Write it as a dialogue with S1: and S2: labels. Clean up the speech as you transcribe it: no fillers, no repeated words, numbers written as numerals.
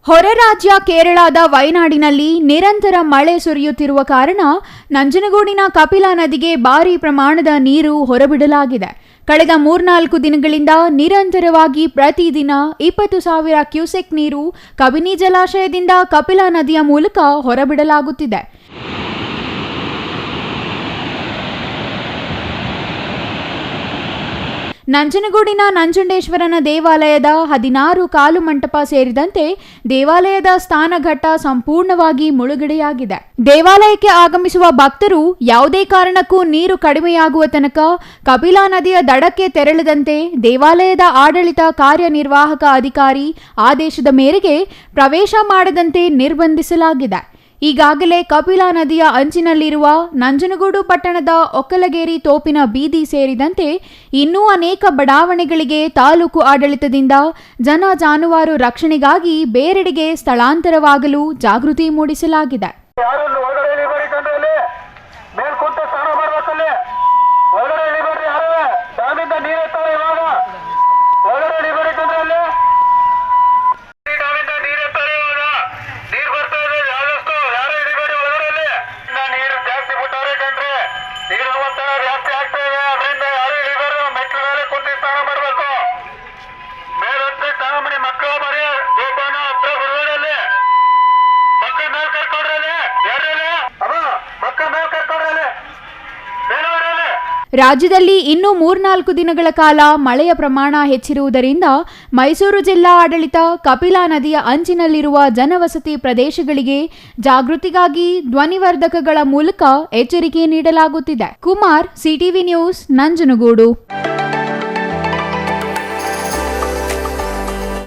S1: ಹೊರ ರಾಜ್ಯ ಕೇರಳದ ವಯನಾಡಿನಲ್ಲಿ ನಿರಂತರ ಮಳೆ ಸುರಿಯುತ್ತಿರುವ ಕಾರಣ ನಂಜನಗೂಡಿನ ಕಪಿಲಾ ನದಿಗೆ ಭಾರೀ ಪ್ರಮಾಣದ ನೀರು ಹೊರಬಿಡಲಾಗಿದೆ. ಕಳೆದ 3-4 ದಿನಗಳಿಂದ ನಿರಂತರವಾಗಿ ಪ್ರತಿದಿನ 20,000 ಕ್ಯೂಸೆಕ್ ನೀರು ಕಬಿನಿ ಜಲಾಶಯದಿಂದ ಕಪಿಲಾ ನದಿಯ ಮೂಲಕ ಹೊರಬಿಡಲಾಗುತ್ತಿದೆ. ನಂಜನಗೂಡಿನ ನಂಜುಂಡೇಶ್ವರನ ದೇವಾಲಯದ 16 ಕಾಲು ಮಂಟಪ ಸೇರಿದಂತೆ ದೇವಾಲಯದ ಸ್ನಾನಘಟ್ಟ ಸಂಪೂರ್ಣವಾಗಿ ಮುಳುಗಡೆಯಾಗಿದೆ. ದೇವಾಲಯಕ್ಕೆ ಆಗಮಿಸುವ ಭಕ್ತರು ಯಾವುದೇ ಕಾರಣಕ್ಕೂ ನೀರು ಕಡಿಮೆಯಾಗುವ ತನಕ ಕಪಿಲಾ ನದಿಯ ದಡಕ್ಕೆ ತೆರಳದಂತೆ ದೇವಾಲಯದ ಆಡಳಿತ ಕಾರ್ಯನಿರ್ವಾಹಕ ಅಧಿಕಾರಿ ಆದೇಶದ ಮೇರೆಗೆ ಪ್ರವೇಶ ಮಾಡದಂತೆ ನಿರ್ಬಂಧಿಸಲಾಗಿದೆ. ಈಗಾಗಲೇ ಕಪಿಲಾ ನದಿಯ ಅಂಚಿನಲ್ಲಿರುವ ನಂಜನಗೂಡು ಪಟ್ಟಣದ ಒಕ್ಕಲಗೇರಿ ತೋಪಿನ ಬೀದಿ ಸೇರಿದಂತೆ ಇನ್ನೂ ಅನೇಕ ಬಡಾವಣೆಗಳಿಗೆ ತಾಲೂಕು ಆಡಳಿತದಿಂದ ಜನ ಜಾನುವಾರು ರಕ್ಷಣೆಗಾಗಿ ಬೇರೆಡೆಗೆ ಸ್ಥಳಾಂತರವಾಗಲು ಜಾಗೃತಿ ಮೂಡಿಸಲಾಗಿದೆ. ರಾಜ್ಯದಲ್ಲಿ ಇನ್ನೂ 3-4 ದಿನಗಳ ಕಾಲ ಮಳೆಯ ಪ್ರಮಾಣ ಹೆಚ್ಚಿರುವುದರಿಂದ ಮೈಸೂರು ಜಿಲ್ಲಾ ಆಡಳಿತ ಕಪಿಲಾ ನದಿಯ ಅಂಚಿನಲ್ಲಿರುವ ಜನವಸತಿ ಪ್ರದೇಶಗಳಿಗೆ ಜಾಗೃತಿಗಾಗಿ ಧ್ವನಿವರ್ಧಕಗಳ ಮೂಲಕ ಎಚ್ಚರಿಕೆ ನೀಡಲಾಗುತ್ತಿದೆ. Kumar, CTV news, Nanjangud.